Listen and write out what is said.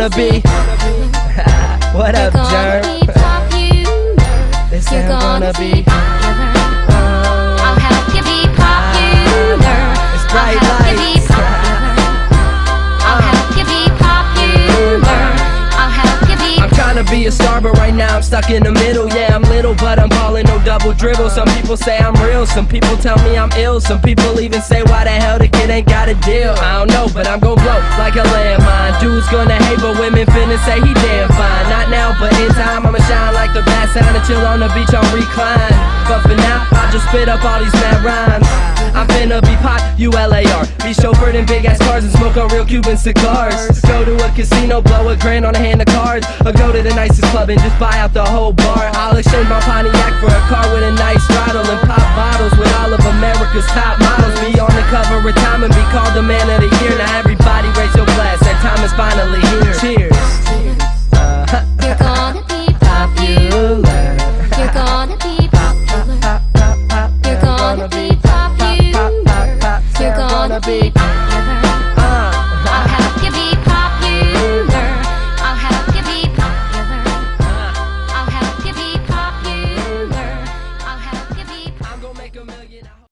gonna be. What up, Jerm? This ain't gonna be. I'll help you be popular. It's bright I'll help you be lights. I'll help you be popular. I'll help you be. I'm trying to be a star, but right now I'm stuck in the middle. Yeah, I'm little, but I'm ballin', no double dribble. Some people say I'm real, some people tell me I'm ill. Some people even say, why the hell the kid ain't got a deal? I don't know, but I'm gon' blow like a landmine. Dudes gonna hate, but women finna say he damn fine. Not now, but in time I'ma shine like the bad sound and chill on the beach on recline. But for now, I just spit up all these mad rhymes. I'm finna be pop-U-L-A-R. Be chauffeured in big ass cars and smoke on real Cuban cigars. Go to a casino, blow a grand on a hand of cards. Or go to the nicest club and just buy out the whole bar. I'll exchange my Pontiac for a car with a nice throttle and pop bottles with all of America's top models. Be on the cover of Time and be called the man of the year. Now everybody raise your glass, that time is finally here. Cheers. You're gonna be popular. You're gonna be popular. You're gonna be popular. You're gonna be popular.